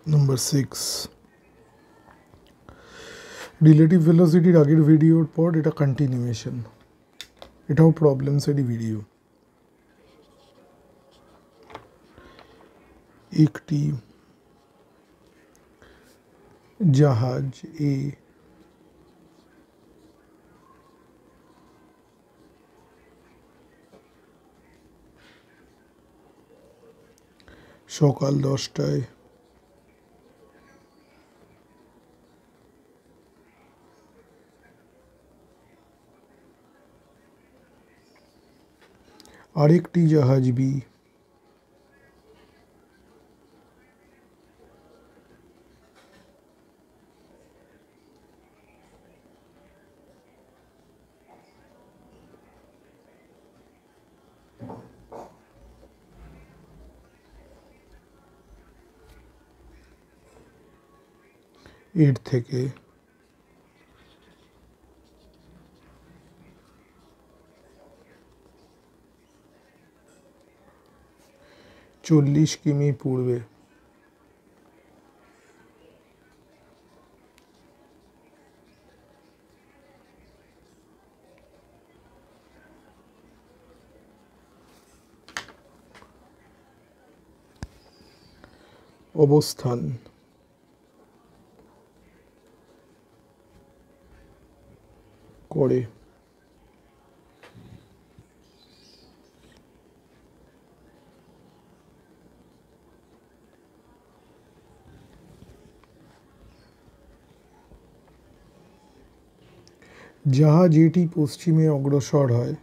Number 6, relative ভেলোসিটির আগের ভিডিওর পর এটা কন্টিনিউয়েশন, এটাও প্রবলেমসেরই ভিডিও। একটি জাহাজ এ সকাল 10টায় আরেকটি জাহাজ বি এর থেকে 40 কিমি পূর্বে অবস্থান করে জাহাজ এটি পশ্চিমে অগ্রসর হয়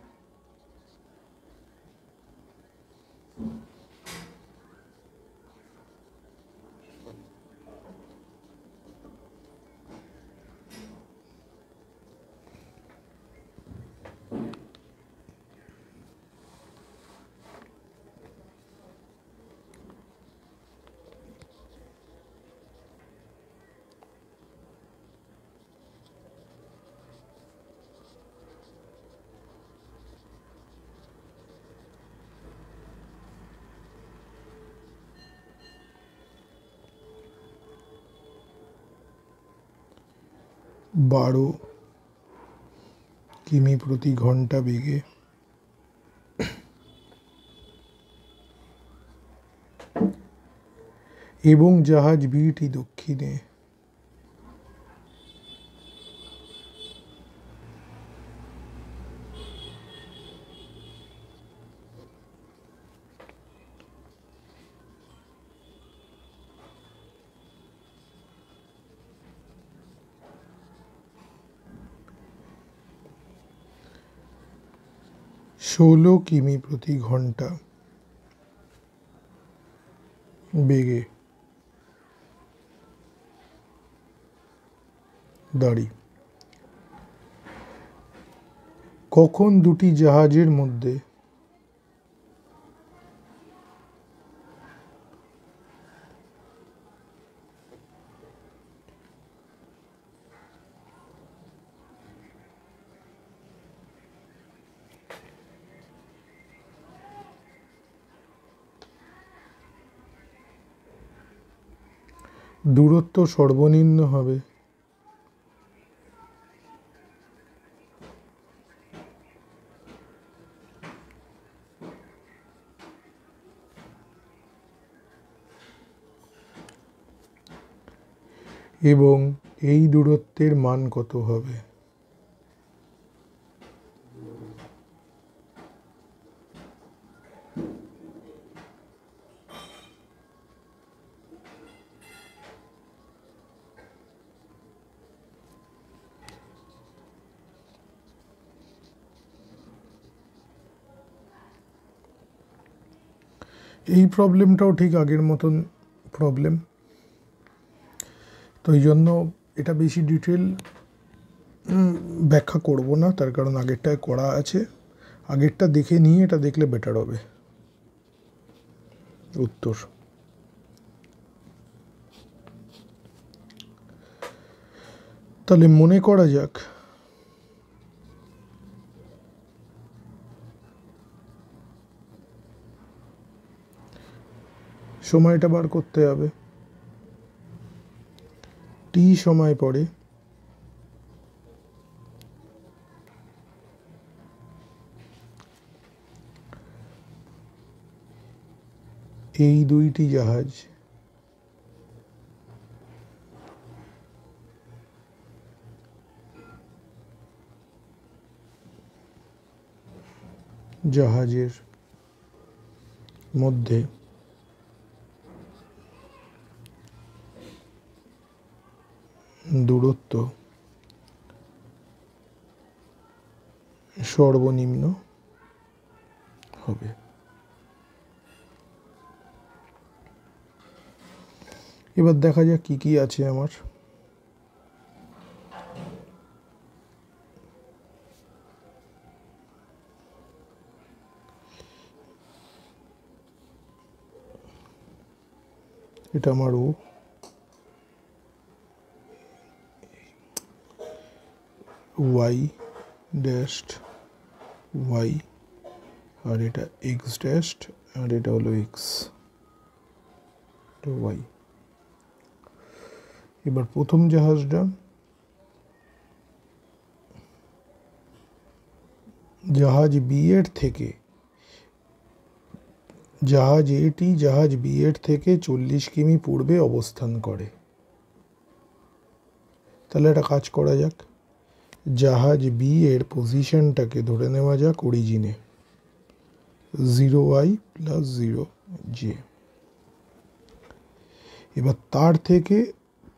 বারো কিমি প্রতি ঘন্টা বেগে এবং জাহাজ বিটি দক্ষিণে ষোলো কিমি প্রতি ঘন্টা বেগে দাঁড়ি। কখন দুটি জাহাজের মধ্যে দূরত্ব সর্বনিম্ন হবে এবং এই দূরত্বের মান কত হবে? এই প্রবলেমটাও ঠিক আগের মতন প্রবলেম, তো এই জন্য এটা বেশি ডিটেল ব্যাখ্যা করব না, তার কারণ আগেরটায় করা আছে। আগেরটা দেখে নিয়ে এটা দেখলে বেটার হবে। উত্তর তাহলে মনে করা যাক সময়টা বার করতে হবে। টি সময় পরে এই দুইটি জাহাজের মধ্যে দূরত্ব সর্বনিম্ন হবে। এবার দেখা যাক কি কি আছে আমার। এটা আমার ও, ওয়াই ড্যাশড ওয়াই, আর এটা এক্স ড্যাশড, আর এটা হলো এক্স, এটা ওয়াই। এবার প্রথম জাহাজটা জাহাজ বি এর থেকে, জাহাজ এটি জাহাজ বি এর থেকে 40 কিমি পূর্বে অবস্থান করে। তাহলে একটা কাজ করা যাক, জাহাজ বি এর পজিশনটাকে ধরে নেওয়া যাক অরিজিনে 0y + 0j। এবার তার থেকে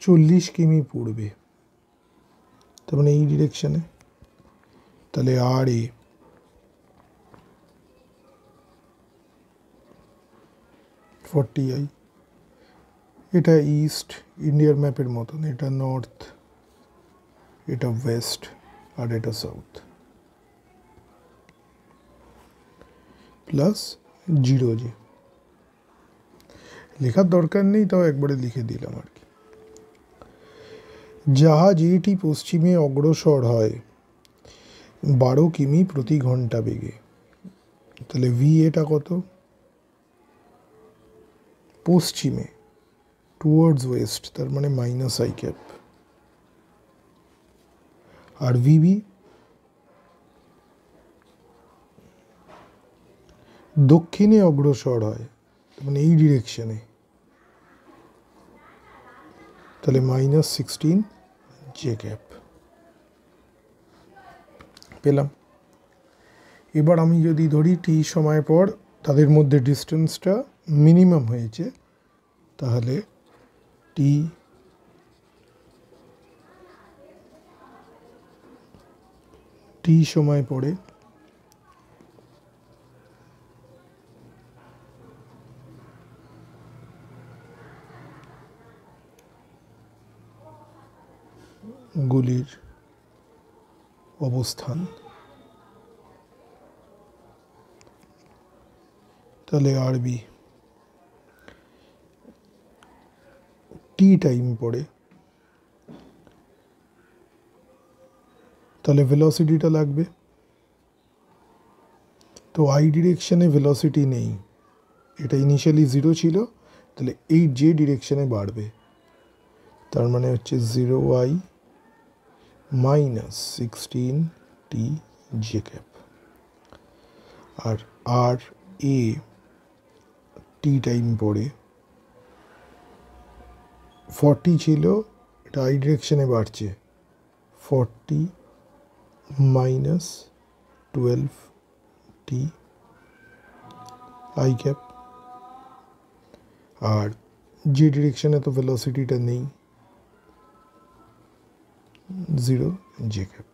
40 কিমি পূর্বে, তার মানে এই ডিরেকশনে, তাহলে আর এ 40i। এটা ইস্ট ইন্ডিয়ার ম্যাপের মতন, এটা নর্থ, এটা ওয়েস্ট, আর এটা সাউথ, প্লাস 0j। লেখার দরকার নেই, তাও একবারে লিখে দিলাম আর কি। জাহাজ এটি পশ্চিমে অগ্রসর হয় 12 কিমি প্রতি ঘন্টা বেগে। তাহলে ভি এটা কত? পশ্চিমে, টুয়ার্ডস ওয়েস্ট, তার মানে -i ক্যাপ। আর ভিবি দক্ষিণে অগ্রসর হয়, মানে এই ডিরেকশনে, তাহলে -16j ক্যাপ পেলাম। এবার আমি যদি ধরি টি সময় পর তাদের মধ্যে ডিস্টেন্সটা মিনিমাম হয়েছে, তাহলে টি সময় পরে গুলির অবস্থান, তাহলে আরবি টি টাইম পরে, তাহলে ভেলোসিটিটা লাগবে। তো আই ডিরেকশনে ভেলোসিটি নেই, এটা ইনিশিয়ালি 0 ছিল, তাহলে এই যে ডিরেকশনে বাড়বে, তার মানে হচ্ছে 0y - 16tj ক্যাপ। আর এ টি টাইম পরে 40 ছিল, এটা আই ডিরেকশনে বাড়ছে, 40 - 12t আই ক্যাপ। আর যে ডিরেকশনে তো ভেলোসিটিটা নেই, 0j ক্যাপ।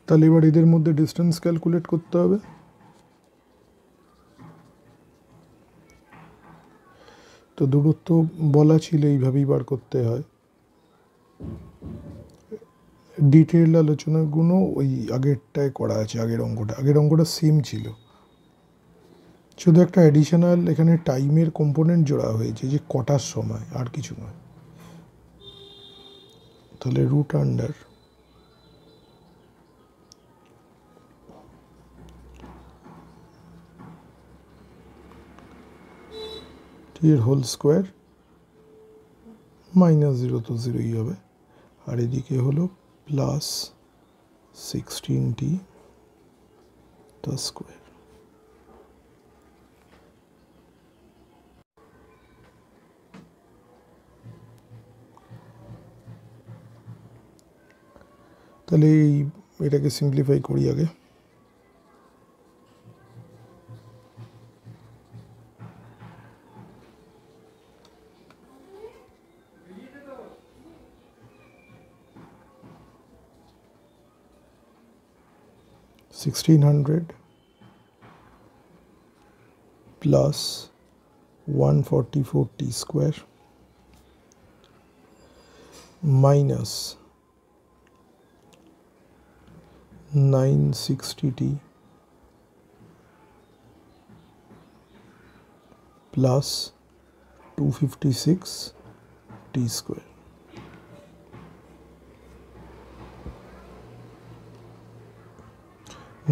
তাহলে এবার এদের মধ্যে ডিস্টেন্স ক্যালকুলেট করতে হবে। তো দূরত্ব বলা ছিল এইভাবেই বার করতে হয়। ডিটেল আলোচনাগুলো ওই আগেরটায় করা আছে, আগের অঙ্কটা সেম ছিল, শুধু একটা অ্যাডিশনাল এখানে টাইমের কম্পোনেন্ট জোড়া হয়েছে, যে কটার সময়, আর কিছু নয়। তাহলে √, টি এর হোল স্কোয়ার -0 তো 0ই হবে, আর এদিকে হলো প্লাস 16t তার স্কোয়ার। তাহলে এটাকে সিম্পলিফাই করি আগে। (1600) plus 144t square minus 960t plus 256t square.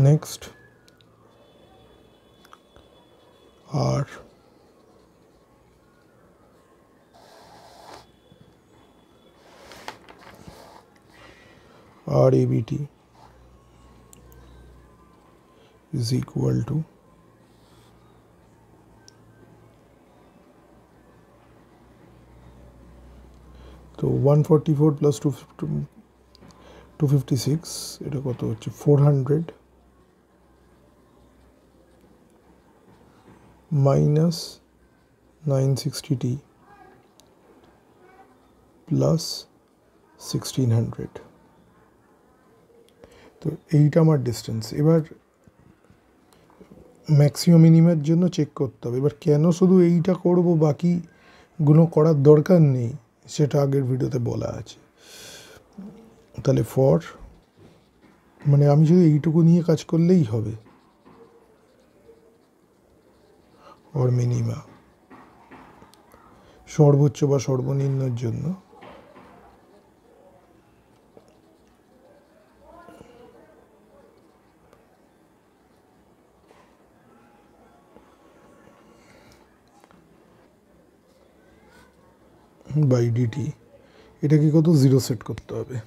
Next, R RABT is equal to তো 144 প্লাস 256, এটা কত হচ্ছে 400 মাইনাস 960t প্লাস 1600। তো এইটা আমার ডিস্টেন্স। এবার ম্যাক্সিমাম মিনিমার জন্য চেক করতে হবে। এবার কেন শুধু এইটা করব, বাকিগুলো করার দরকার নেই, সেটা আগের ভিডিওতে বলা আছে। তাহলে মানে আমি শুধু এইটুকু নিয়ে কাজ করলেই হবে, ওর মিনিমা সর্বোচ্চ বা সর্বনিম্নের জন্য বাই ডিটি, এটাকে কত 0 সেট করতে হবে।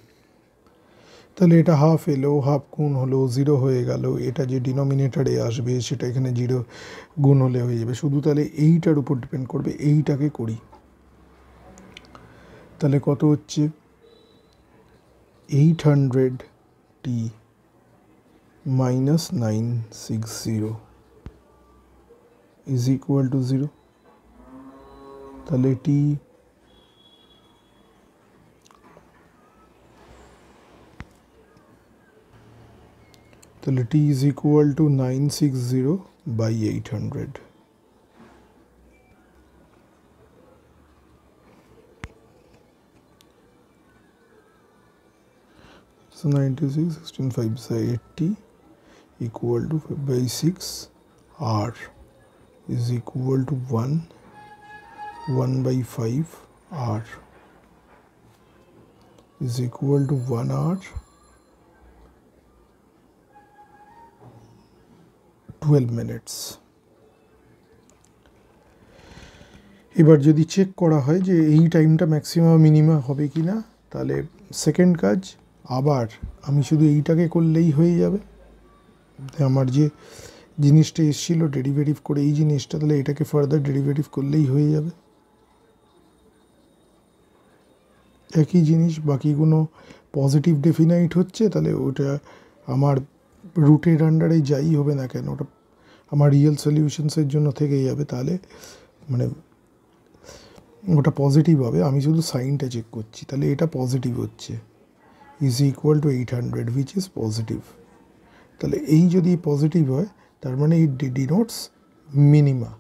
তাহলে এটা হাফ এলো, হাফ গুণ হলো 0 হয়ে গেল, এটা যে ডিনোমিনেটারে আসবে সেটা এখানে 0 গুণ হলে হয়ে যাবে। শুধু তাহলে এইটার উপর ডিপেন্ড করবে, এইটাকে করি। তাহলে কত হচ্ছে 800t minus 960 is equal to 0। তাহলে t is equal to 960 by 800। So 96, 16, 5 is 80 equal to 5 by 6, R is equal to 1 by 5, R is equal to 1 R 12 minutes। এবার যদি চেক করা হয় যে এই টাইমটা ম্যাক্সিমাম মিনিমাম হবে কি না, তাহলে সেকেন্ড কাজ আবার আমি শুধু এইটাকে করলেই হয়ে যাবে। আমার যে জিনিসটা এসেছিল ডেরিভেটিভ করে এই জিনিসটা, তাহলে এটাকে ফার্দার ডেরিভেটিভ করলেই হয়ে যাবে। একই জিনিস, বাকিগুলো পজিটিভ ডেফিনাইট হচ্ছে, তাহলে ওটা আমার রুটের আন্ডারে যাই হবে না কেন, ওটা আমার রিয়েল সলিউশনসের জন্য থেকে যাবে। তাহলে মানে ওটা পজিটিভ হবে, আমি শুধু সাইনটা চেক করছি। তাহলে এটা পজিটিভ হচ্ছে, is equal two 800 which is positive. তাহলে এই যদি পজিটিভ হয় তার মানে ইট ডিনোটস মিনিমা,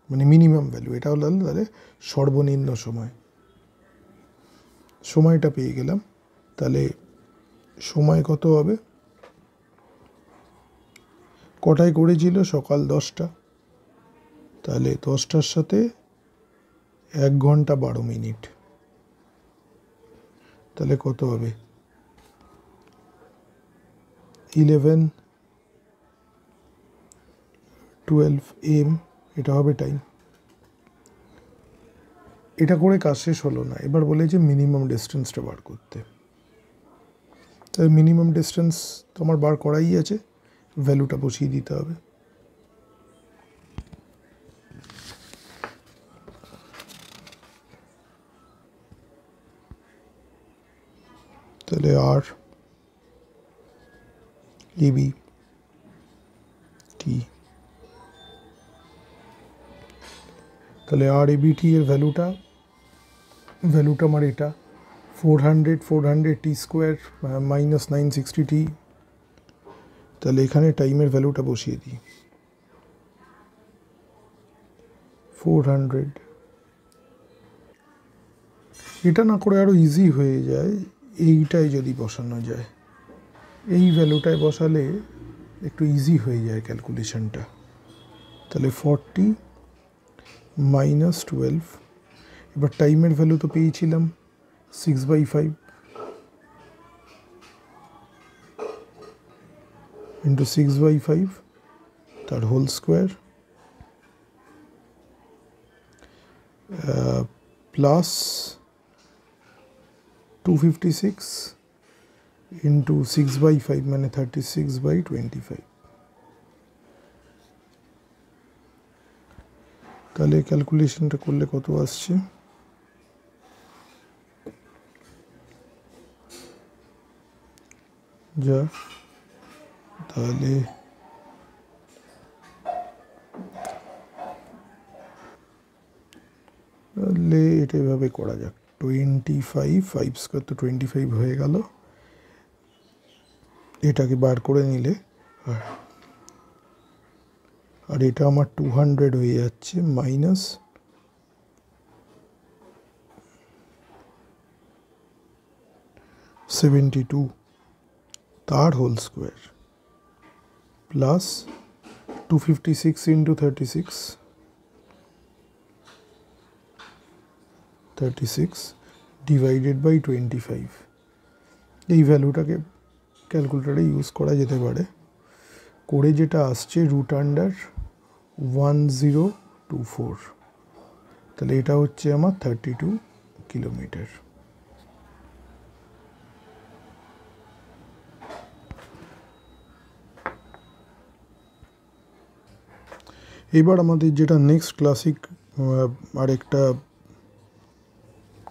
মানে মিনিমাম ভ্যালু। এটা হলো তাহলে সর্বনিম্ন সময়টা পেয়ে গেলাম। তাহলে সময় কত হবে, কটায় করেছিল, সকাল 10টা, তাহলে 10টার সাথে 1 ঘন্টা 12 মিনিট, তাহলে কত হবে 11:12 AM, এটা হবে টাইম। এটা করে কাজ শেষ হলো না, এবার বলেছে মিনিমাম ডিস্টেন্সটা বার করতে। তাহলে মিনিমাম ডিস্টেন্স তো আমার বার করাই আছে, ভ্যালুটা বসিয়ে দিতে হবে। তাহলে আর এবি টি, তাহলে আর এবিটি এর ভ্যালুটা আমার এটা 400 টি স্কোয়ার মাইনাস 960 টি। তাহলে এখানে টাইমের ভ্যালুটা বসিয়ে দিই 400। এটা না করে আরও ইজি হয়ে যায়, এইটাই যদি বসানো যায়, এই ভ্যালুটায় বসালে একটু ইজি হয়ে যায় ক্যালকুলেশনটা। তাহলে 40 মাইনাস 12, এবার টাইমের ভ্যালু তো পেয়েছিলাম 6/5 ইন্টু 6/5 তার হোল স্কোয়ার প্লাস 256 ইন্টু 6/5 মানে 36/25। তাহলে ক্যালকুলেশনটা করলে কত আসছে, যা তাহলে এটা এভাবে করা যাক, 25, 5 স্কোয়ার তো 25 হয়ে গেল, এটাকে বার করে নিলে আর এটা আমার 200 হয়ে যাচ্ছে মাইনাস 72 তার whole square plus 256 into 36 divided by 25। এই ভ্যালুটাকে ক্যালকুলেটারে ইউজ করা যেতে পারে, করে যেটা আসছে √1024। তাহলে এটা হচ্ছে আমার 32 কিলোমিটার। এবার আমাদের যেটা নেক্সট ক্লাসিক আরেকটা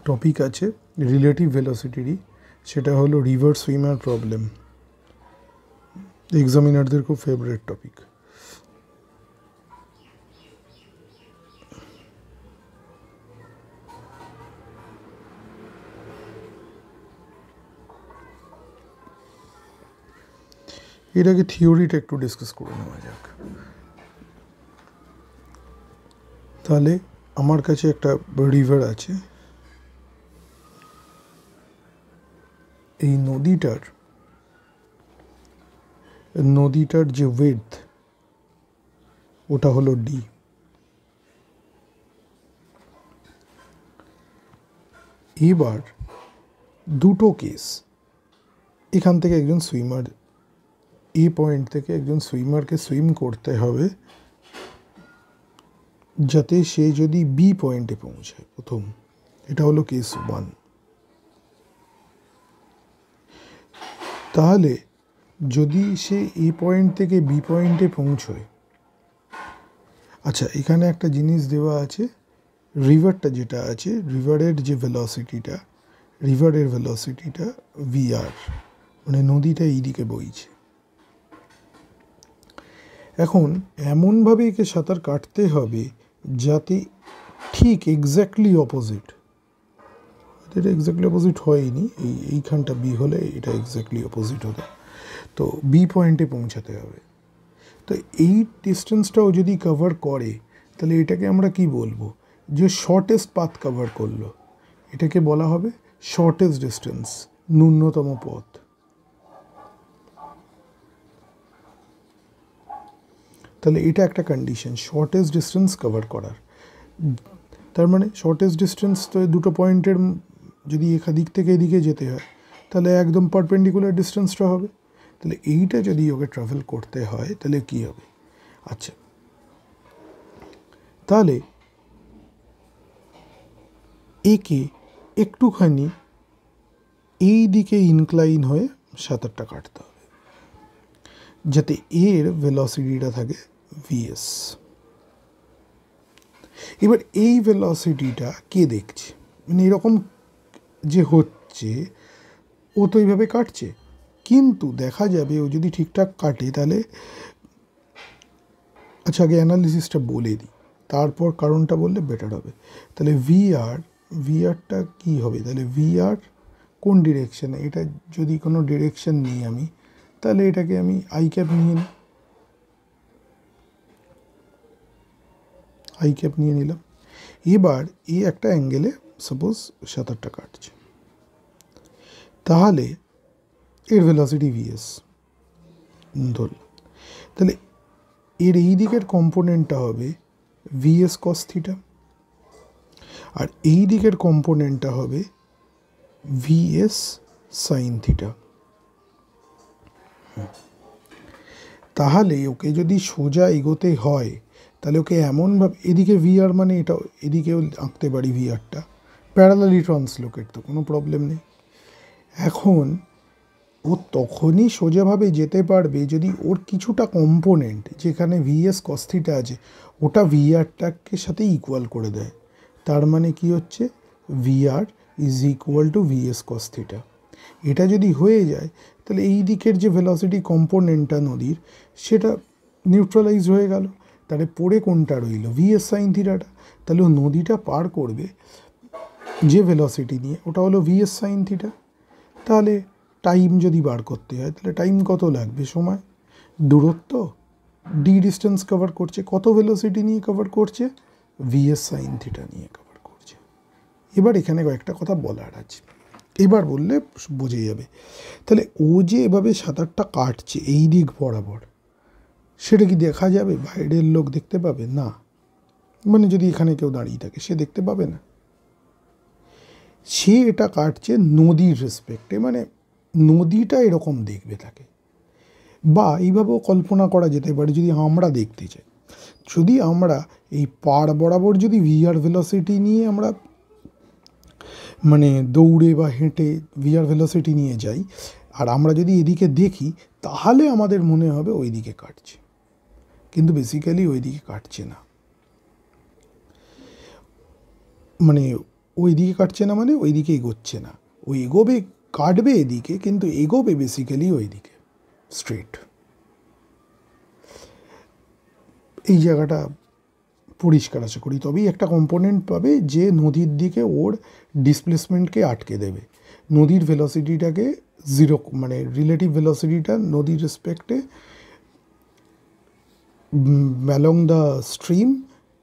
টপিক আছে রিলেটিভ ভেলোসিটিরই, সেটা হলো রিভার সুইমার প্রবলেম, এক্সামিনারদের খুব ফেভারিট টপিক। এর আগে থিওরিটা একটু ডিসকাস করে নেওয়া যাক। তাহলে আমার কাছে একটা রিভার আছে, এই নদীটার যে উইডথ ওটা হলো ডি। এবার দুটো কেস, এখান থেকে একজন সুইমার, এই পয়েন্ট থেকে একজন সুইমারকে সুইম করতে হবে যাতে সে যদি বি পয়েন্টে পৌঁছায় প্রথম, এটা হলো কেস 1। তাহলে যদি সে এ পয়েন্ট থেকে বি পয়েন্টে পৌঁছয়, আচ্ছা এখানে একটা জিনিস দেওয়া আছে, রিভারটা যেটা আছে, রিভারের ভেলোসিটিটা ভিআর, মানে নদীটা এইদিকে বইছে। এখন এমনভাবে একে সাঁতার কাটতে হবে যাতে ঠিক এক্স্যাক্টলি অপোজিট, এটা এক্স্যাক্টলি অপোজিট হয়নি, এইখানটা বি হলে এটা এক্স্যাক্টলি অপোজিট হতো, তো বি পয়েন্টে পৌঁছাতে হবে। তো এই ডিস্টেন্সটাও যদি কভার করে তাহলে এটাকে আমরা কি বলবো, যে শর্টেস্ট পাথ কভার করলো, এটাকে বলা হবে শর্টেস্ট ডিস্টেন্স, ন্যূনতম পথ। তাহলে এটা একটা কন্ডিশন শর্টেস্ট ডিস্টেন্স কভার করার। তার মানে শর্টেস্ট ডিস্টেন্স তো দুটো পয়েন্টের যদি এদিক থেকে এদিকে যেতে হয় তাহলে একদম পারপেন্ডিকুলার ডিস্টেন্সটা হবে। তাহলে এইটা যদি ওকে ট্রাভেল করতে হয় তাহলে কি হবে, আচ্ছা তাহলে একে একটুখানি এই দিকে ইনক্লাইন হয়ে সাঁতারটা কাটতে হবে, যাতে এর ভেলোসিটিটা থাকে ভিএস। এবার এই ভেলোসিটিটা কে দেখছে, মানে এরকম যে হচ্ছে, ও তো এইভাবে কাটছে, কিন্তু দেখা যাবে ও যদি ঠিকঠাক কাটে তাহলে, আচ্ছা আগে অ্যানালিসিসটা বলে দিই, তারপর কারণটা বললে বেটার হবে। তাহলে ভিআরটা কী হবে, তাহলে ভিআর কোন ডিরেকশানে, এটা যদি কোনো ডিরেকশান নিই আমি, তাহলে এটাকে আমি আই ক্যাপ নিয়ে নিলাম। এবার এই একটা অ্যাঙ্গেলে সাপোজ সাঁতারটা কাটছে, তাহলে এর ভেলোসিটি ভিএস ধরলাম, তাহলে এর এই দিকের কম্পোনেন্টটা হবে ভিএস কস থিটা, আর এই দিকের কম্পোনেন্টটা হবে ভিএস সাইন থিটা। তাহলে ওকে যদি সোজা এগোতে হয়, তাহলে ওকে এমনভাবে, এদিকে ভিআর মানে এটা এদিকেও আঁকতে পারি ভিআরটা, প্যারালালি ট্রান্সলোকেট, তো কোনো প্রবলেম নেই। এখন ও তখনই সোজাভাবে যেতে পারবে যদি ওর কিছুটা কম্পোনেন্ট যেখানে ভিএস কস থিটা আছে ওটা ভিআরটাকে সাথে ইকুয়াল করে দেয়। তার মানে কি হচ্ছে, VR is equal to VS cos theta. এটা যদি হয়ে যায় তাহলে এই দিকের যে ভেলোসিটি কম্পোনেন্টটা নদীর, সেটা নিউট্রালাইজ হয়ে গেল। তাহলে পড়ে কোনটা রইল, ভিএস সাইন থিটাটা। তাহলে ও নদীটা পার করবে যে ভেলোসিটি নিয়ে, ওটা হলো ভিএস সাইন থিটা। তাহলে টাইম যদি বার করতে হয়, তাহলে টাইম কত লাগবে, সময়, দূরত্ব, ডি ডিস্টেন্স কভার করছে, কত ভেলোসিটি নিয়ে কভার করছে, ভিএস সাইন থিটা নিয়ে কভার করছে। এবার এখানে কয়েকটা কথা বলার আছে, এবার বললে বোঝে যাবে। তাহলে ও যে এভাবে সাঁতারটা কাটছে এই দিক বরাবর, সেটা কি দেখা যাবে, বাইরের লোক দেখতে পাবে না, মানে যদি এখানে কেউ দাঁড়িয়ে থাকে সে দেখতে পাবে না। সে এটা কাটছে নদীর রেসপেক্টে, মানে নদীটা এরকম দেখবে তাকে, বা এইভাবেও কল্পনা করা যেতে পারে যদি আমরা দেখতে চাই, যদি আমরা এই পাড় বরাবর যদি ভিআর ভেলোসিটি নিয়ে আমরা মানে দৌড়ে বা হেঁটে ভিআর ভেলোসিটি নিয়ে যাই, আর আমরা যদি এদিকে দেখি, তাহলে আমাদের মনে হবে ওই দিকে কাটছে, কিন্তু বেসিক্যালি ওই দিকে কাটছে না। মানে ওই দিকে কাটছে না মানে ওই দিকে এগোচ্ছে না, ও এগোবে, কাটবে এদিকে, কিন্তু এগোবে বেসিক্যালি ওই দিকে স্ট্রেট। এই জায়গাটা পরিষ্কার আশা করি, তবেই একটা কম্পোনেন্ট পাবে যে নদীর দিকে ওর ডিসপ্লেসমেন্টকে আটকে দেবে, নদীর ভেলোসিটিটাকে জিরো, মানে রিলেটিভ ভেলোসিটিটা নদীর রেসপেক্টে অ্যালং দ্য স্ট্রিম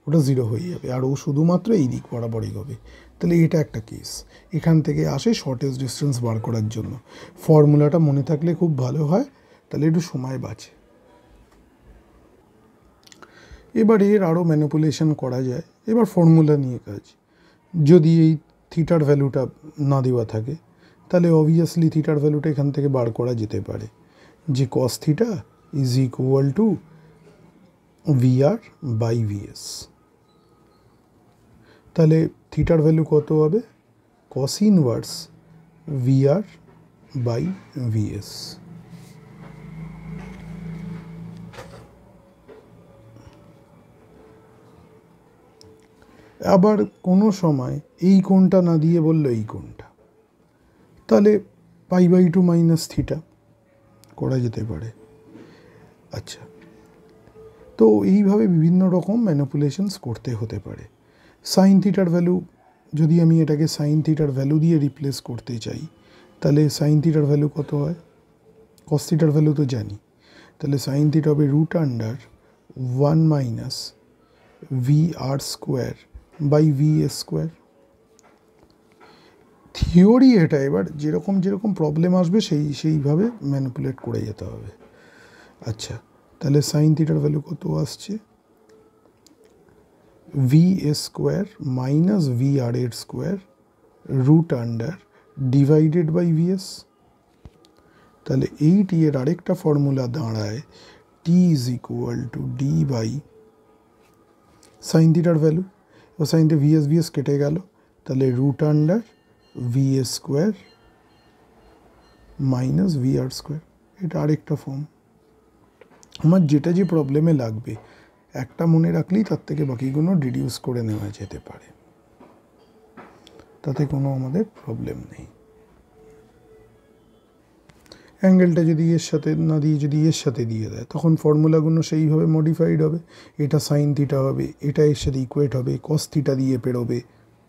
ওটা জিরো হয়ে যাবে, আর ও শুধুমাত্র এই দিক বরাবর এগোবে। তাহলে এটা একটা কেস, এখান থেকে আসে শর্টেজ ডিস্টেন্স বার করার জন্য। ফর্মুলাটা মনে থাকলে খুব ভালো হয়, তাহলে একটু সময় বাঁচে। এবার এর আরও ম্যানিপুলেশন করা যায়। এবার ফর্মুলা নিয়ে কাজ, যদি এই থিটার ভ্যালুটা না দেওয়া থাকে, তাহলে অবভিয়াসলি থিটার ভ্যালুটা এখান থেকে বার করা যেতে পারে, যে cos theta is equal to VR by VS. তাহলে থিটার ভ্যালু কত হবে, cos inverse VR by VS. আবার কোনো সময় এই কোণটা না দিয়ে বললো এই কোণটা, তাহলে π/2 মাইনাস থিটা করা যেতে পারে। আচ্ছা, তো এইভাবে বিভিন্ন রকম ম্যানিপুলেশনস করতে হতে পারে। সাইন থিটার ভ্যালু, যদি আমি এটাকে সাইন থিটার ভ্যালু দিয়ে রিপ্লেস করতে চাই, তাহলে সাইন থিটার ভ্যালু কত হয়, কস থিটার ভ্যালু তো জানি, তাহলে সাইন থিটা হবে √1 minus VR square by VS square. Theory এটা, এবার যেরকম যেরকম প্রবলেম আসবে সেইভাবে ম্যানিপুলেট করে যেতে হবে। আচ্ছা, তাহলে সাইন থিটার ভ্যালু কত আসছে, VS স্কোয়ার মাইনাস VR এর স্কোয়ার √, ডিভাইডেড বাই VS। তাহলে এই টি এর আরেকটা ফর্মুলা দাঁড়ায় T is equal to D by sine থিটার ভ্যালু, ও সাইন থিটা VS কেটে গেল, তাহলে root under VA square minus VR square, এটা আরেকটা ফর্ম। আমার যেটা যে প্রবলেমে লাগবে একটা মনে রাখলেই তার থেকে বাকিগুলো ডিডিউস করে নেওয়া যেতে পারে, তাতে কোনো আমাদের প্রবলেম নেই। অ্যাঙ্গেলটা যদি এর সাথে না দিয়ে যদি এর সাথে দিয়ে দেয় তখন ফর্মুলাগুলো সেইভাবে মডিফাইড হবে, এটা সাইন থিটা হবে, এটা এর সাথে ইকুয়েট হবে, কস থিটা দিয়ে পেরোবে,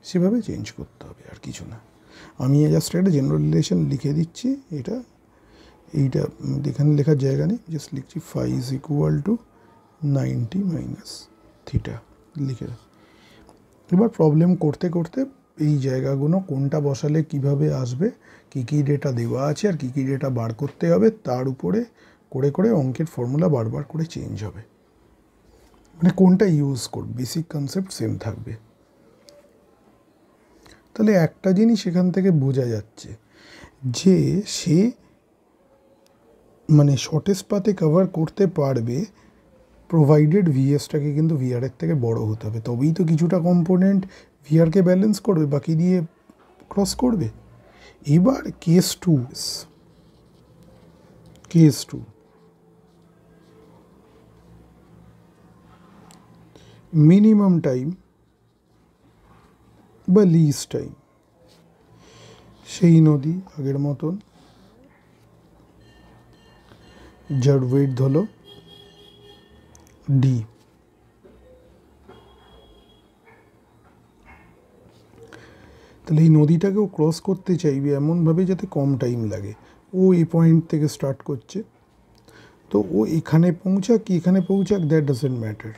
সেভাবে চেঞ্জ করতে হবে, আর কিছু না। আমি জাস্ট একটা জেনারেল রিলেশন লিখে দিচ্ছি, এইটা এখানে লেখার জায়গা নেই, জাস্ট লিখছি phi is equal to 90 minus theta লিখে। এবার প্রবলেম করতে করতে এই জায়গাগুলো কোনটা বসালে কিভাবে আসবে, কী কী ডেটা দেওয়া আছে আর কী কী ডেটা বার করতে হবে, তার উপরে করে করে অঙ্কের ফর্মুলা বারবার করে চেঞ্জ হবে, মানে কোনটা ইউজ করবে, বেসিক কনসেপ্ট সেম থাকবে। তাহলে একটা জিনিস এখান থেকে বোঝা যাচ্ছে যে সে মানে শর্টেস্ট পাতে কভার করতে পারবে, প্রোভাইডেড ভিএসটাকে কিন্তু ভিআরের থেকে বড় হতে হবে, তবেই তো কিছুটা কম্পোনেন্ট ভিআরকে ব্যালেন্স করবে, বাকি দিয়ে ক্রস করবে। এবার কেস টু মিনিমাম টাইম বা লিস্ট টাইম, সেই নদী আগের মতন যার ওয়েট হলো ডি, তাহলে এই নদীটাকেও ক্রস করতে চাইবে এমনভাবে যাতে কম টাইম লাগে। ও এই পয়েন্ট থেকে স্টার্ট করছে, তো ও এখানে পৌঁছাক কি এখানে পৌঁছাক দ্যাট ডাজেন্ট ম্যাটার,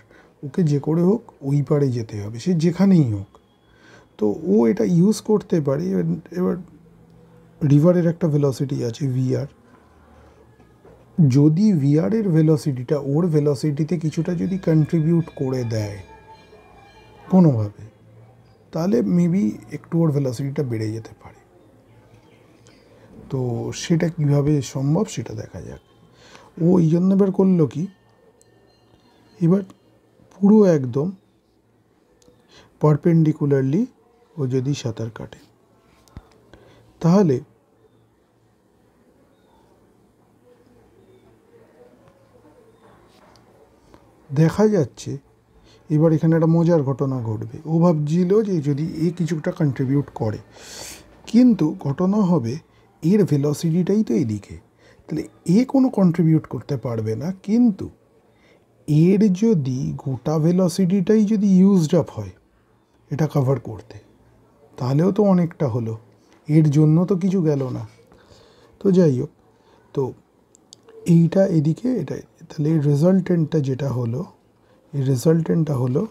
ওকে যে করে হোক ওই পারে যেতে হবে, সে যেখানেই হোক। তো ও এটা ইউজ করতে পারে। এবার রিভারের একটা ভেলোসিটি আছে VR, যদি ভিআরের ভেলোসিটিটা ওর ভেলোসিটিতে কিছুটা যদি কন্ট্রিবিউট করে দেয় কোনোভাবে, তাহলে মেবি একটু ওর ভেলোসিটিটা বেড়ে যেতে পারে। তো সেটা কিভাবে সম্ভব সেটা দেখা যাক। ও এই জন্য এবার করলো কি, এবার পুরো একদম পারপেন্ডিকুলারলি ও যদি সাঁতার কাটে, তাহলে দেখা যাচ্ছে এবার এখানে একটা মজার ঘটনা ঘটবে। ও ভাবছিল যে যদি এ কিছুটা কন্ট্রিবিউট করে, কিন্তু ঘটনা হবে এর ভেলোসিটিটাই তো এদিকে, তাহলে এ কোনো কন্ট্রিবিউট করতে পারবে না। কিন্তু এর যদি গোটা ভেলোসিটিটাই যদি ইউজড আপ হয় এটা কভার করতে, তাহলেও তো অনেকটা হলো, এর জন্য তো কিছু গেল না। তো যাই হোক, তো এইটা এদিকে এটা, তাহলে এই রেজাল্টেন্টটা যেটা হলো, এই রেজাল্টেন্টটা হলো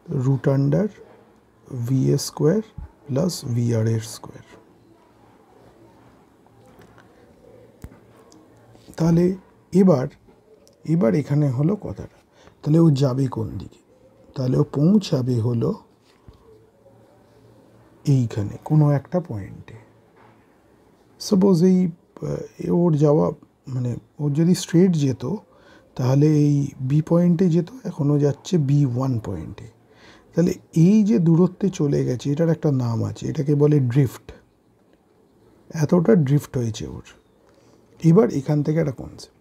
root under VA square plus VR এর স্কোয়ার। তাহলে এবার এখানে হলো কথাটা, তাহলে ও যাবে কোন দিকে, তাহলে ও পৌঁছাবে হলো এইখানে কোনো একটা পয়েন্টে। সাপোজ এই ওর যাওয়া মানে ওর যদি স্ট্রেট যেত তাহলে এই বি পয়েন্টে যেত, এখনও যাচ্ছে B1 পয়েন্টে। তাহলে এই যে দূরত্বে চলে গেছে এটার একটা নাম আছে, এটাকে বলে ড্রিফট। এতটা ড্রিফট হয়েছে ওর। এবার এখান থেকে একটা কনসেপ্ট,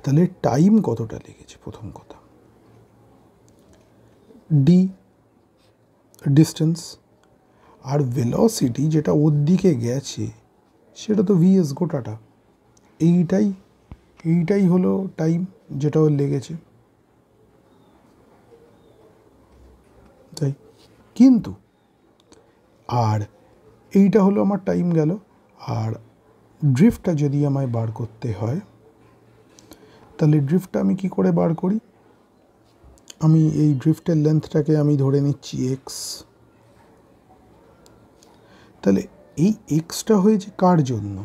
তাহলে টাইম কতটা লেগেছে প্রথম কথা, ডি ডিস্টেন্স, আর ভেলোসিটি যেটা ওর দিকে গেছে সেটা তো VS গোটাটা, এইটাই হলো টাইম যেটা ওর লেগেছে। তাই কিন্তু আর এইটা হলো আমার টাইম গেল, আর ড্রিফটটা যদি আমায় বার করতে হয় তাহলে ড্রিফটটা আমি কি করে বার করি, আমি এই ড্রিফটের লেন্থটাকে আমি ধরে নিচ্ছি x, তাহলে এই এক্সটা হয়েছে কার জন্য,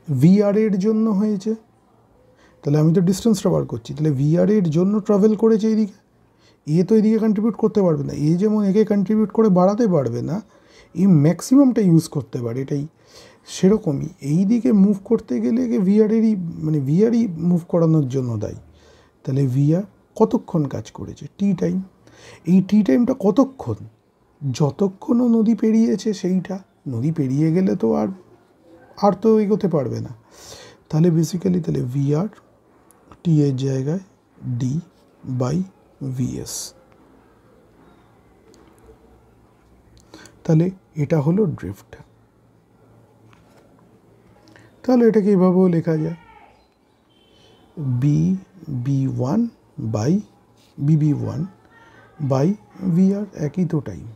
VR এর জন্য হয়েছে। তাহলে আমি তো ডিস্টেন্সটা বার করছি, তাহলে VR এর জন্য ট্রাভেল করেছে এইদিকে, এ তো এদিকে কন্ট্রিবিউট করতে পারবে না, এ যেমন একে কন্ট্রিবিউট করে বাড়াতে পারবে না, এই ম্যাক্সিমামটা ইউজ করতে পারে, এটাই সেরকমই এই দিকে মুভ করতে গেলে একে ভিআরই মুভ করানোর জন্য দায়ী। তাহলে VR কতক্ষণ কাজ করেছে, টি টাইম। এই টি টাইমটা কতক্ষণ, যতক্ষণও নদী পেরিয়েছে সেইটা, নদী পেরিয়ে গেলে তো আর তো এগোতে পারবে না। তাহলে বেসিক্যালি তাহলে ভি আর টি এর জায়গায় ডি বাই ভিএস। তাহলে এটা হলো ড্রিফট। তাহলে এটাকে এভাবেও লেখা যায়, BB1 by BB1 by VR, একই তো টাইম।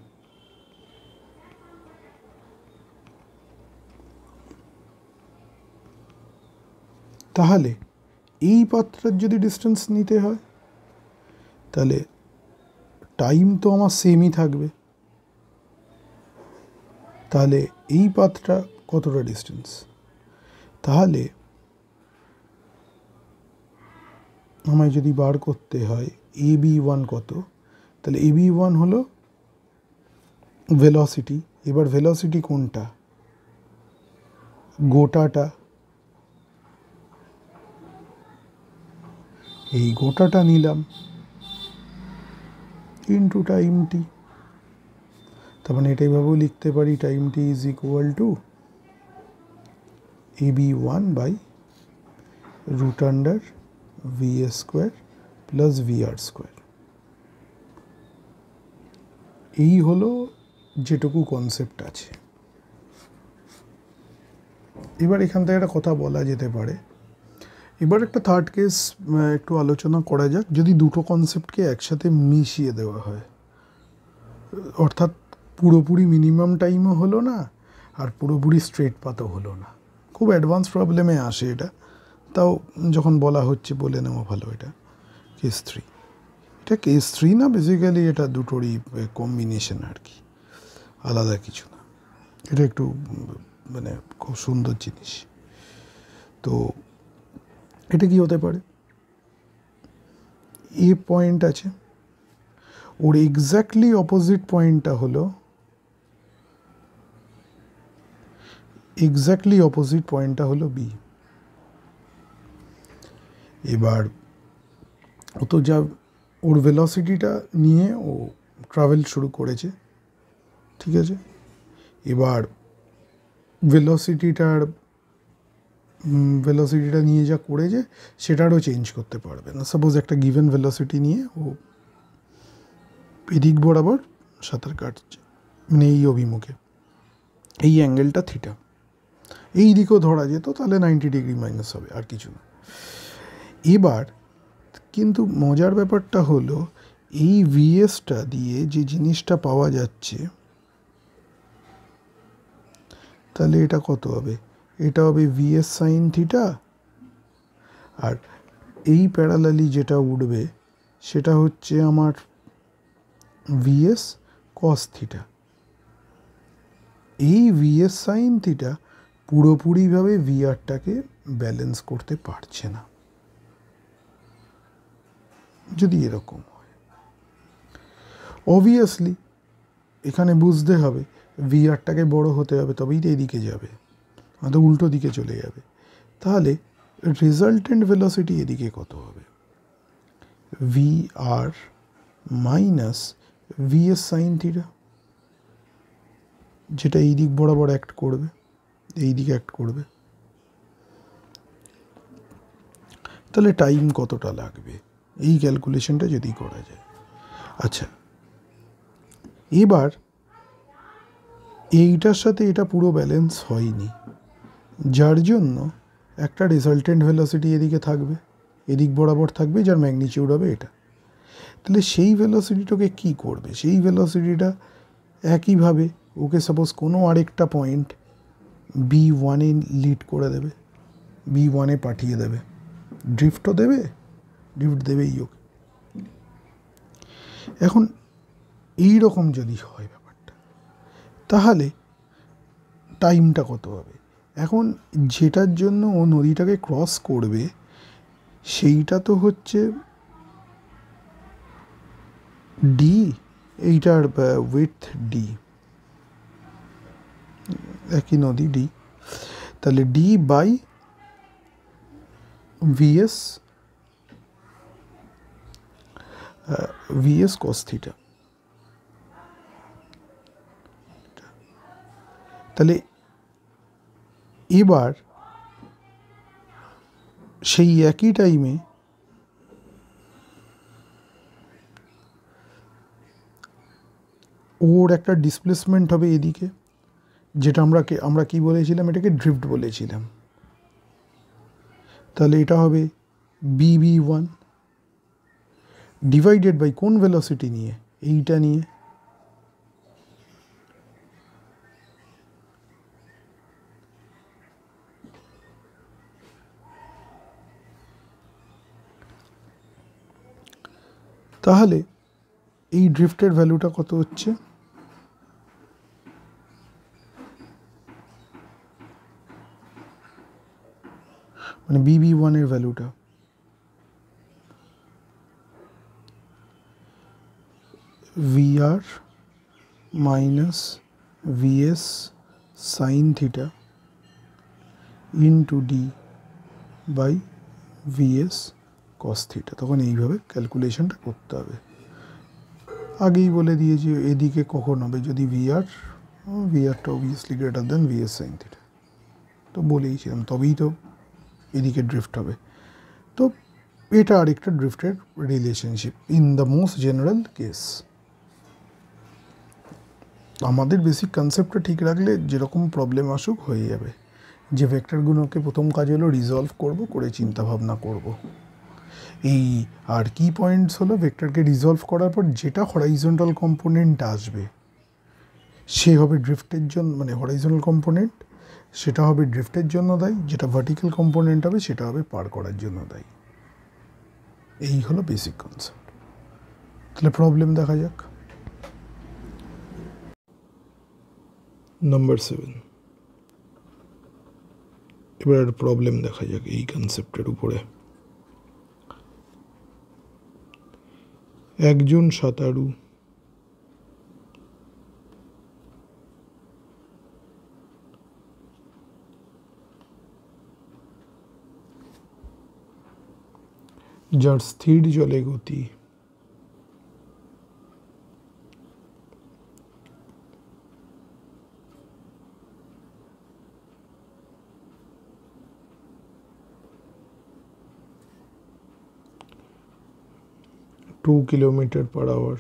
তাহলে এই পাত্রের যদি ডিস্টেন্স নিতে হয় তাহলে টাইম তো আমার সেমই থাকবে। তাহলে এই পাথটা কতটা ডিস্টেন্স, তাহলে আমায় যদি বার করতে হয় AB1 কত, তাহলে AB1 হলো ভেলোসিটি। এবার ভেলোসিটি কোনটা, গোটাটা, এই গোটাটা নিলাম ইন্টু টাইম টি। তার মানে এটা এইভাবেও লিখতে পারি, time T is equal to AB1 by root under VS square plus VR square. এই হলো যেটুকু কনসেপ্ট আছে। এবার এখান থেকে একটা কথা বলা যেতে পারে, এবার একটা থার্ড কেস একটু আলোচনা করা যাক। যদি দুটো কনসেপ্টকে একসাথে মিশিয়ে দেওয়া হয়, অর্থাৎ পুরোপুরি মিনিমাম টাইমও হলো না আর পুরোপুরি স্ট্রেট পাথও হলো না, খুব অ্যাডভান্স প্রবলেমে আসে এটা, তাও যখন বলা হচ্ছে বলে নেওয়া ভালো। এটা কেস 3, এটা কেস 3 না, বেসিক্যালি এটা দুটোরই কম্বিনেশন আর কি, আলাদা কিছু না। এটা একটু মানে খুব সুন্দর জিনিস। তো এটা কি হতে পারে, এ পয়েন্ট আছে, ওর এক্স্যাক্টলি অপোজিট পয়েন্টটা হলো, এক্স্যাক্টলি অপোজিট পয়েন্টটা হলো বি। এবার ও তো যা ওর ভেলোসিটিটা নিয়ে ও ট্রাভেল শুরু করেছে, ঠিক আছে। এবার ভেলোসিটিটা নিয়ে যা করেছে সেটারও চেঞ্জ করতে পারবে না। সাপোজ একটা গিভেন ভেলোসিটি নিয়ে ও এদিক বরাবর সাঁতার কাটছে, মানে এই অভিমুখে, এই অ্যাঙ্গেলটা থিটা, এই দিকেও ধরা যেত, তাহলে 90 ডিগ্রি মাইনাস হবে, আর কিছু না। এবার কিন্তু মজার ব্যাপারটা হলো, এই ভিএসটা দিয়ে যে জিনিসটা পাওয়া যাচ্ছে, তাহলে এটা কত হবে, এটা হবে VS সাইন থিটা, আর এই প্যারালালি যেটা উঠবে সেটা হচ্ছে আমার VS কস থিটা। এই VS সাইন থিটা পুরোপুরিভাবে VRটাকে ব্যালেন্স করতে পারছে না। যদি এরকম হয়, অবভিয়াসলি এখানে বুঝতে হবে ভিআরটাকে বড় হতে হবে, তবেই তো এদিকে যাবে, তো উল্টো দিকে চলে যাবে। তাহলে রেজাল্টেন্ট ভেলোসিটি এদিকে কত হবে, VR minus VS sine theta, যেটা এই দিক বরাবর অ্যাক্ট করবে, এই দিকে অ্যাক্ট করবে। তাহলে টাইম কতটা লাগবে, এই ক্যালকুলেশনটা যদি করা যায়। আচ্ছা, এবার এইটার সাথে এটা পুরো ব্যালেন্স হয়নি, যার জন্য একটা রেজাল্টেন্ট ভেলোসিটি এদিকে থাকবে, এদিক বরাবর থাকবে, যার ম্যাগনিচিউড হবে এটা। তাহলে সেই ভেলোসিটিটাকে কি করবে, সেই ভেলোসিটিটা একইভাবে ওকে সাপোজ কোনো আরেকটা পয়েন্ট B1-এ লিড করে দেবে, B1-এ পাঠিয়ে দেবে, ড্রিফটও দেবে, ড্রিফট দেবেই ওকে। এখন এই রকম যদি হয় ব্যাপারটা, তাহলে টাইমটা কত হবে। এখন যেটার জন্য ও নদীটাকে ক্রস করবে সেইটা তো হচ্ছে ডি, এইটার উইথ ডি, একই নদী ডি, তাহলে D by VS VS cos theta. তাহলে এবার সেই একই টাইমে ওর একটা ডিসপ্লেসমেন্ট হবে এদিকে, যেটা আমরা কি বলেছিলাম, এটাকে ড্রিফট বলেছিলাম। তাহলে এটা হবে BB1 ডিভাইডেড বাই কোন ভেলোসিটি নিয়ে, এইটা নিয়ে। তাহলে এই ড্রিফটের ভ্যালুটা কত হচ্ছে, মানে BB1 এর ভ্যালুটা VR minus VS sine theta into D by VS cos theta. তখন এইভাবে ক্যালকুলেশনটা করতে হবে। আগেই বলে দিয়েছি এদিকে কখন হবে, যদি ভিআরটা obviously greater than VS sine theta, তো বলেইছিলাম, তবেই তো এদিকে ড্রিফট হবে। তো এটা আরেকটা ড্রিফটের relationship in the most general case. আমাদের বেসিক কনসেপ্টটা ঠিক রাখলে যেরকম প্রবলেম আসুক হয়ে যাবে। যে ভেক্টরগুলোকে প্রথম কাজ হলো রিজলভ করব, করে চিন্তা ভাবনা করব। এই আর কি পয়েন্টস হলো, ভেক্টরকে রিজলভ করার পর যেটা হরাইজন্টাল কম্পোনেন্ট আসবে সে হবে ড্রিফটের জন্য, মানে হরাইজন্টাল কম্পোনেন্ট সেটা হবে ড্রিফটের জন্য দায়ী, যেটা ভার্টিক্যাল কম্পোনেন্ট হবে সেটা হবে পার করার জন্য দায়ী। এই হলো বেসিক কনসেপ্ট। তাহলে প্রবলেম দেখা যাক। নাম্বার 7, এবার প্রবলেম দেখা যাক এই কনসেপ্টের উপরে। একজন সাঁতারু যার স্থির জলে গতি টু কিলোমিটার পার আওয়ার,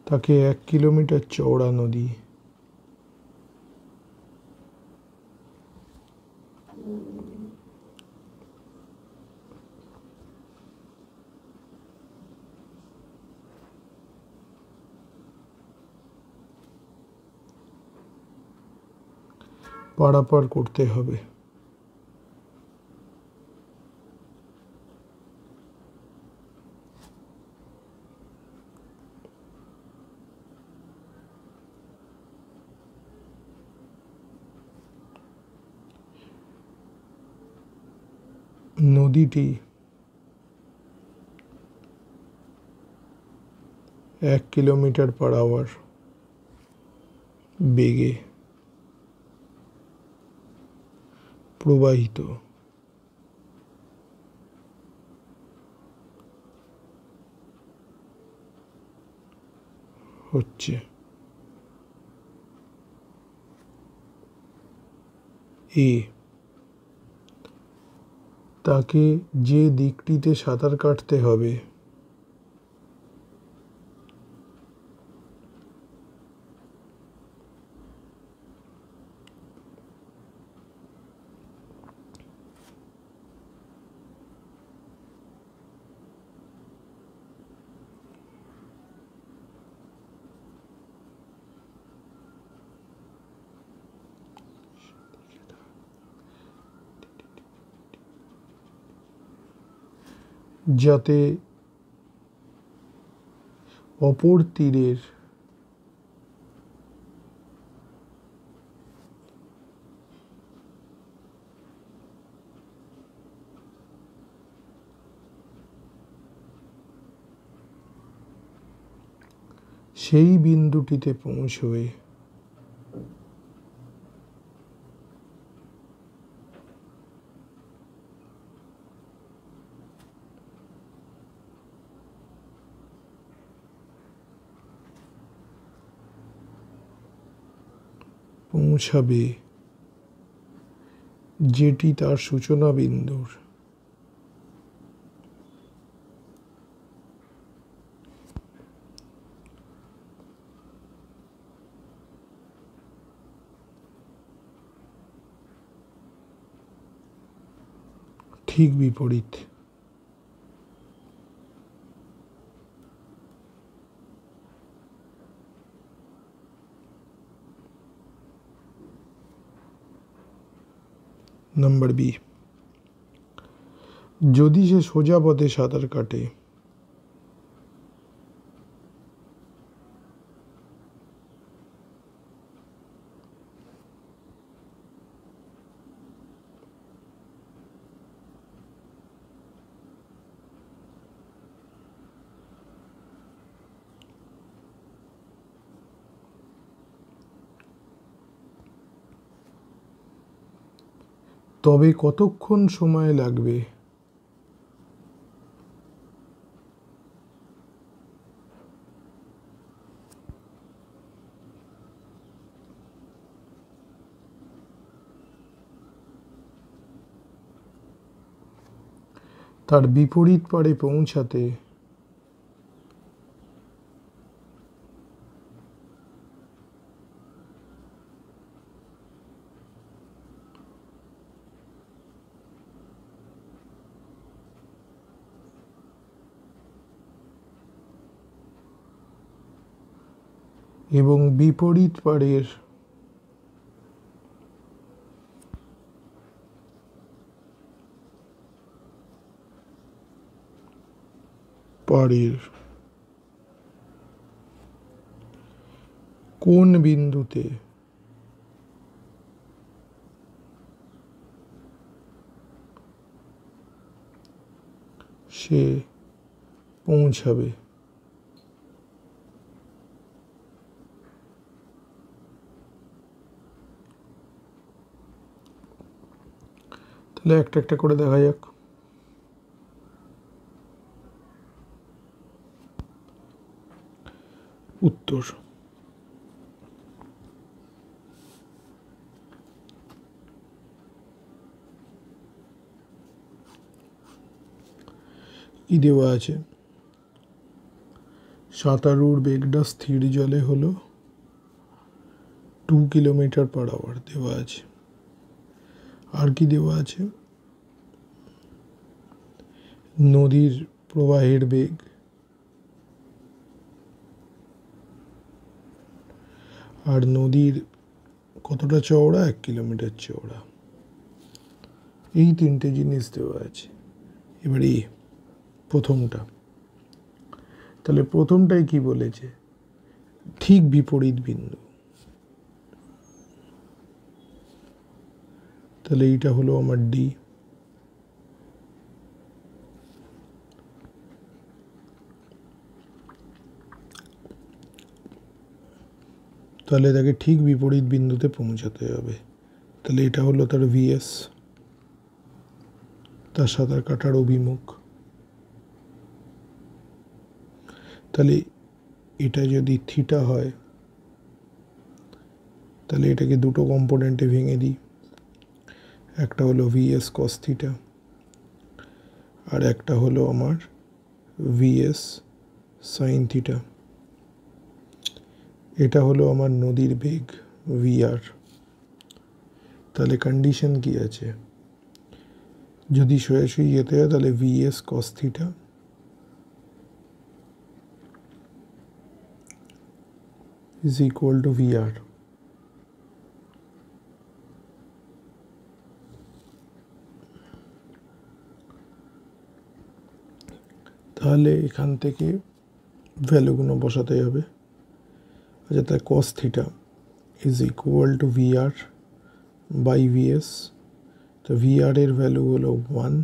তাকে 1 কিলোমিটার চওড়া নদী পারাপার করতে হবে। নদীটি 1 কিলোমিটার পার আওয়ার বেগে প্রবাহিত হচ্ছে। তাকে যে দিকটিতে সাঁতার কাটতে হবে যাতে অপর তীরের সেই বিন্দুটিতে পৌঁছবে পৌঁছাবে যেটি তার সূচনা বিন্দুর ঠিক বিপরীত। নাম্বার বি, যদি সে সোজা পথে সাঁতার কাটে তবে কতক্ষণ সময় লাগবে? তার বিপরীত পারে পৌঁছাতে এবং বিপরীত পারের কোন বিন্দুতে সে পৌঁছাবে। তাহলে একটা একটা করে দেখা যাক। উত্তর, কি দেওয়া আছে? সাঁতারুর বেগটা স্থির জলে হলো 2 কিলোমিটার/আওয়ার দেওয়া আছে। আর কি দেওয়া আছে? নদীর প্রবাহের বেগ, আর নদীর কতটা চওড়া? 1 কিলোমিটার চওড়া। এই তিনটে জিনিস দেওয়া আছে। এবারে প্রথমটা, তাহলে প্রথমটাই কি বলেছে? ঠিক বিপরীত বিন্দু। তাহলে এইটা হলো আমার ডি। তাহলে তাকে ঠিক বিপরীত বিন্দুতে পৌঁছাতে হবে। তাহলে এটা হলো তার ভিএস, তার সাঁতার কাটার অভিমুখ। তাহলে এটা যদি থিটা হয়, তাহলে এটাকে দুটো কম্পোনেন্টে ভেঙে দিই। একটা হলো ভিএস কস থিটা, আর একটা হলো আমার ভিএস সাইন থিটা। এটা হলো আমার নদীর বেগ ভিআর। তাহলে কন্ডিশন কি আছে? যদি সোজাসুজি যেতে হয় তাহলে VS cos theta is equal to VR. তাহলে এখান থেকে ভ্যালুগুলো বসাতে হবে। আচ্ছা, তাই cos theta is equal to VR by VS. তো ভিআর এর ভ্যালু হলো 1,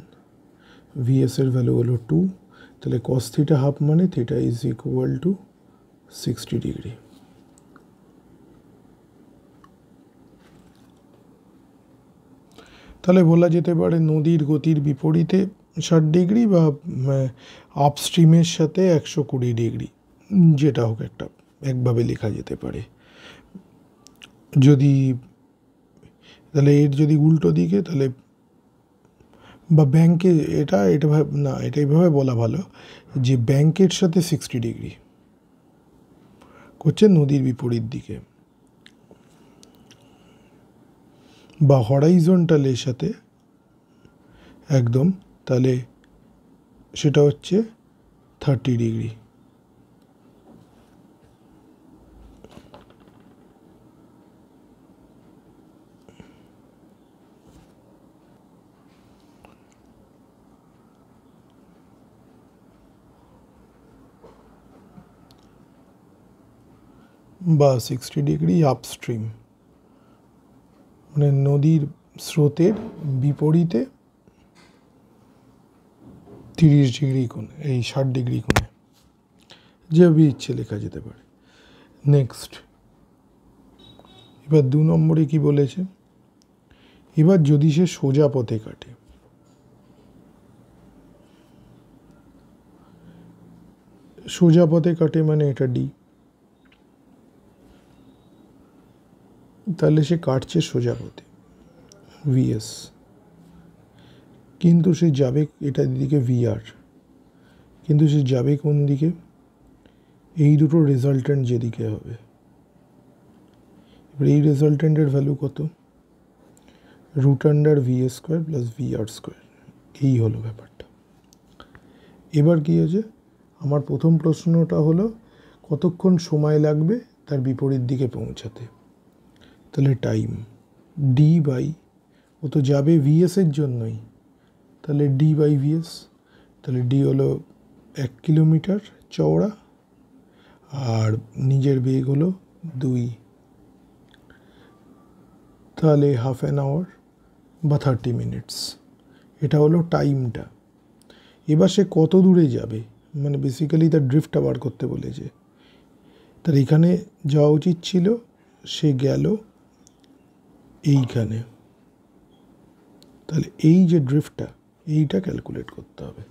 ভিএস এর ভ্যালু হলো 2। তাহলে কস থিটা হাফ মানে theta is equal to 60 degree. তাহলে বলা যেতে পারে নদীর গতির বিপরীতে 60 ডিগ্রি বা আপস্ট্রিমের সাথে 120 ডিগ্রি, যেটা হোক একটা একভাবে লেখা যেতে পারে। যদি তাহলে এর যদি উল্টো দিকে, তাহলে বা ব্যাংকে এটা না, এটা এইভাবে বলা ভালো যে ব্যাংকের সাথে 60 ডিগ্রি করছে নদীর বিপরীত দিকে, বা হরাইজন্টালের সাথে একদম, তাহলে সেটা হচ্ছে 30 ডিগ্রি। বা 60 ডিগ্রি আপস্ট্রিম, মানে নদীর স্রোতের বিপরীতে 30 ডিগ্রি কোণে, এই 60 ডিগ্রি কোণে, যেভাবে ইচ্ছে লেখা যেতে পারে। নেক্সট, এবার 2 নম্বরে কি বলেছে, এবার যদি সে সোজা পথে কাটে, সোজা পথে কাটে মানে এটা ডি, তাহলে সে কাটছে সোজা পথে ভিএস, কিন্তু সে যাবে এটার দিকে ভিআর, কিন্তু সে যাবে কোন দিকে, এই দুটো রেজাল্টেন্ট যেদিকে হবে। এবার এই রেজাল্টেন্টের ভ্যালু কত, √VA² + VR², এই হলো ব্যাপারটা। এবার কি হয়েছে, আমার প্রথম প্রশ্নটা হলো কতক্ষণ সময় লাগবে তার বিপরীত দিকে পৌঁছাতে, তাহলে টাইম ডি বাই, ও তো যাবে ভিএসের জন্যই, তাহলে ডি বাই ভিএস, তাহলে ডি হলো 1 কিলোমিটার চওড়া আর নিজের বেগ হলো 2, তাহলে হাফ অ্যান আওয়ার বা 30 মিনিটস, এটা হলো টাইমটা। এবার সে কত দূরে যাবে, মানে বেসিক্যালি তার ড্রিফটটা বার করতে বলেছে, তার এখানে যাওয়া উচিত ছিল, সে গেল এইখানে, তাহলে এই যে ড্রিফটটা, এইটা ক্যালকুলেট করতে হবে।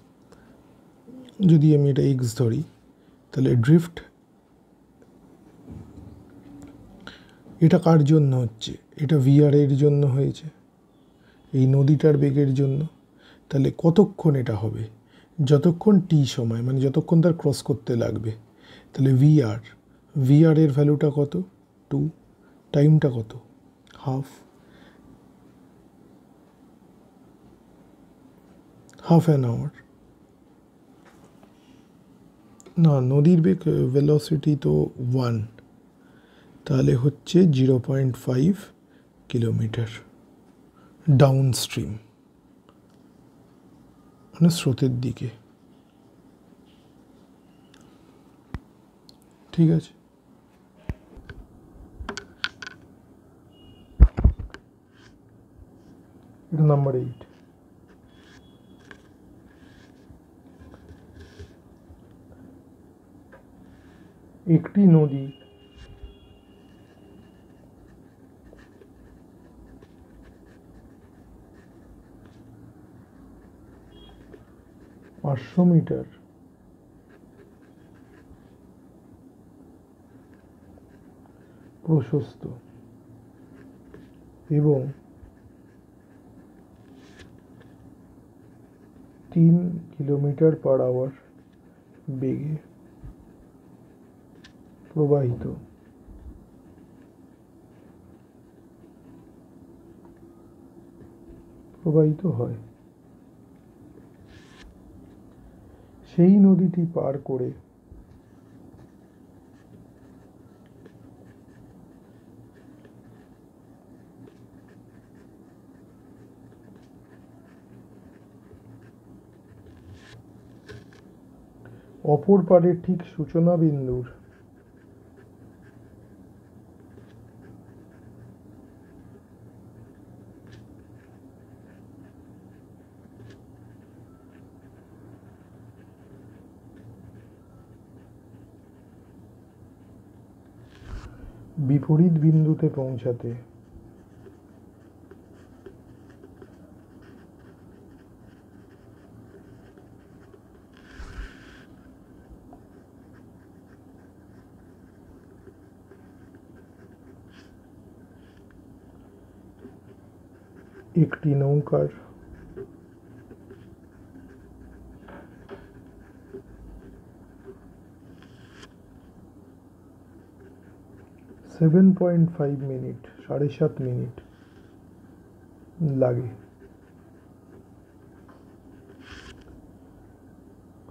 যদি আমি এটা এক্স ধরি, তাহলে ড্রিফট এটা কার জন্য হচ্ছে, এটা ভিআর এর জন্য হয়েছে, এই নদীটার বেগের জন্য। তাহলে কতক্ষণ এটা হবে, যতক্ষণ টি সময়, মানে যতক্ষণ তার ক্রস করতে লাগবে। তাহলে ভিআর এর ভ্যালুটা কত, 2, টাইমটা কত, হাফ অ্যান আওয়ার। না, নদীর বেগ ভেলোসিটি তো 1, তাহলে হচ্ছে 0.5 কিলোমিটার ডাউন স্ট্রিম, মানে স্রোতের দিকে। ঠিক আছে, এটা নাম্বার 8। একটি নদী পাঁচশো মিটার প্রশস্ত এবং 3 কিলোমিটার/আওয়ার বেগে প্রবাহিত হয়, সেই নদীটি পার করে অপর পারের ঠিক সূচনা বিন্দুর বিপরীত বিন্দুতে পৌঁছাতে একটি নৌকার 7.5 মিনিট 7.5 মিনিট লাগে।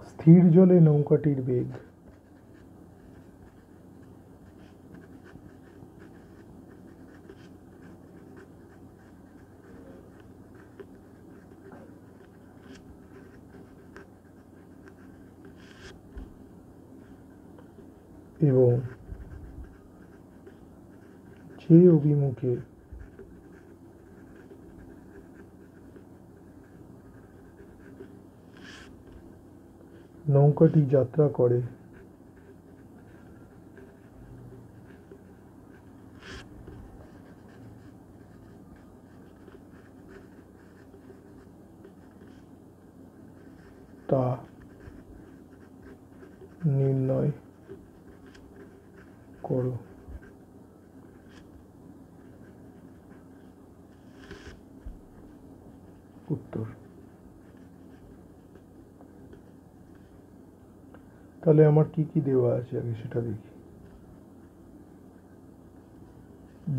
স্থির জলে নৌকাটির বেগ এবং যে অভিমুখে নৌকাটি যাত্রা করে তা নির্ণয় করো। উত্তর। তাহলে আমার কি কি দেওয়া আছে আগে সেটা দেখি।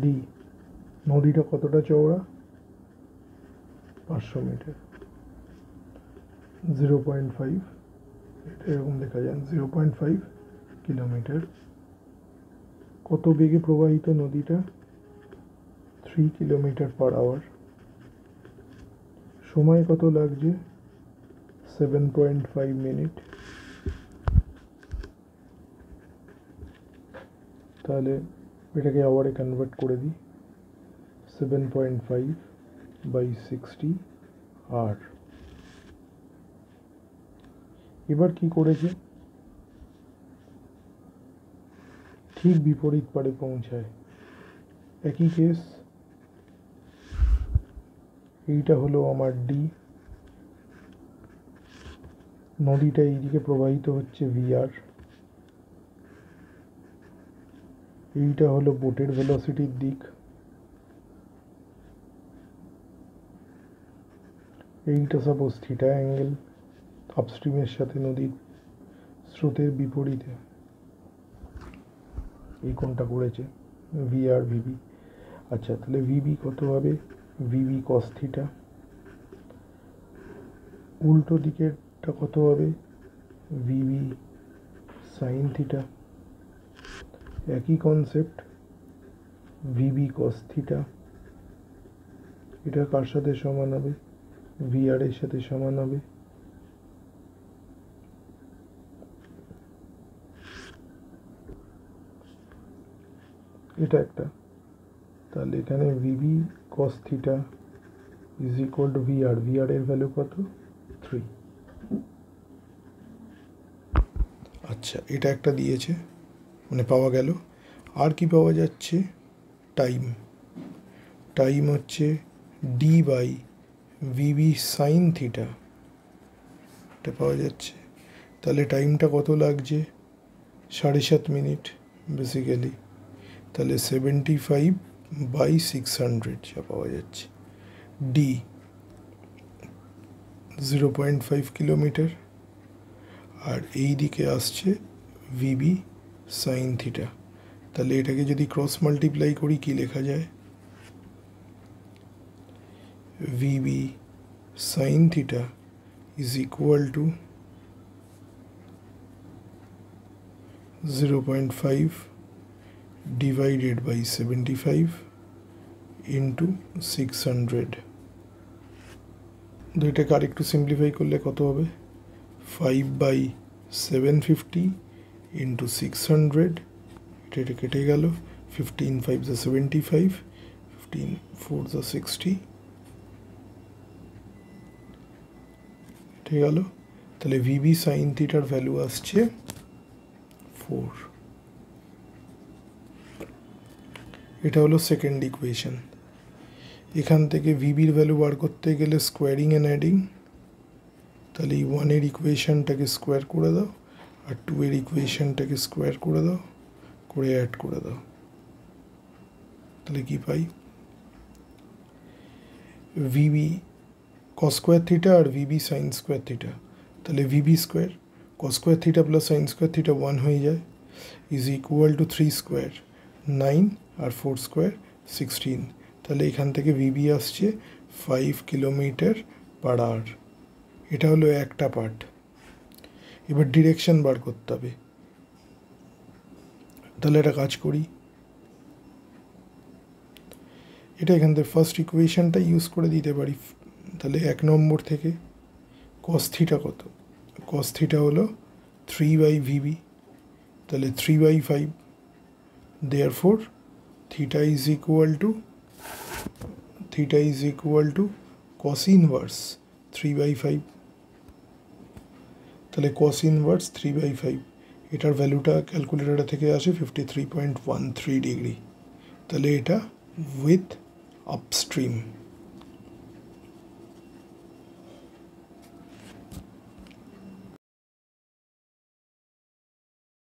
ডি, নদীটা কতটা চওড়া? 500 মিটার। 0.5, এটা এরকম লেখা যায় 0.5 কিলোমিটার। কত বেগে প্রবাহিত নদীটা? 3 কিলোমিটার পার আওয়ার। সময় কত লাগছে? 7.5 মিনিট। তাহলে এটাকে আওয়ারে কনভার্ট করে দিই। 7.5 বাই 60 আর এবার কি করেছে? ঠিক বিপরীত পারে পৌঁছায়। একই কেস, এইটা হলো আমার ডি, নদীটা এইদিকে প্রবাহিত হচ্ছে ভিআর, এইটা হলো বোটের ভেলোসিটির দিক, এইটা সাপোজ থিটা অ্যাঙ্গেল আপস্ট্রিমের সাথে নদীর স্রোতের বিপরীতে এই কোণটা করেছে ভিআর ভিবি। আচ্ছা, তাহলে ভিবি কত হবে? VB cos theta. উল্টো দিকেরটা কত হবে? VB sine theta. একই কনসেপ্ট, ভিবি কস থিটা। এটা কার সাথে সমান হবে? ভিআর এর সাথে সমান হবে। এটা একটা, তাহলে এখানে VB cos theta is equal to VR. VR এর ভ্যালু কত? 3। আচ্ছা, এটা একটা দিয়েছে, মানে পাওয়া গেল। আর কি পাওয়া যাচ্ছে? টাইম। টাইম হচ্ছে D by VB sine theta, এটা পাওয়া যাচ্ছে। তাহলে টাইমটা কত লাগছে? 7.5 মিনিট বেসিক্যালি। তাহলে 75 বাই 600 যা পাওয়া যাচ্ছে। ডি 0.5 কিলোমিটার, আর এই দিকে আসছে ভিবি সাইন থিটা। তাহলে এটাকে যদি ক্রস মাল্টিপ্লাই করি কি লেখা যায়? VB sine theta is equal two 0.5 divided by 75 into 600। দুইটাকে আরেকটু সিম্পলিফাই করলে কত হবে? 5/750 into 600, এটা কেটে গেল। 15 5 = 75, 15 4 = 60, ঠিক গেল। তাহলে ভিবি সাইন থিটার ভ্যালু আসছে 4। এটা হলো সেকেন্ড ইকুয়েশন। এখান থেকে ভিবির ভ্যালু বার করতে গেলে স্কোয়ারিং অ্যান্ড অ্যাডিং, তাহলে এই 1-এর ইকুয়েশনটাকে স্কোয়ার করে দাও, আর 2-এর ইকুয়েশনটাকে স্কোয়ার করে দাও, করে অ্যাড করে দাও। তাহলে কি পাই? ভিবি কস স্কোয়ার থিটা আর ভিবি সাইন স্কোয়ার থিটা, তাহলে VB square cos square theta plus sine square theta 1 হয়ে যায়, ইজ ইকুয়াল টু 3 স্কোয়ার 9 আর 4 স্কোয়ার 16। তাহলে এখান থেকে ভিবি আসছে 5 কিলোমিটার পার আওয়ার। এটা হলো একটা পার্ট। এবার ডিরেকশন বার করতে হবে। তাহলে একটা কাজ করি, এটা এখান থেকে ফার্স্ট ইকুয়েশনটা ইউজ করে দিতে পারি। তাহলে 1 নম্বর থেকে কস থিটা কত, কস থিটা হলো 3/VB, তাহলে 3/5, therefore theta is equal to cos inverse 3/5। তাহলে cos inverse 3/5, এটার ভ্যালুটা ক্যালকুলেটর থেকে আসে 53.13 ডিগ্রি। তাহলে এটা উইথ আপস্ট্রিম।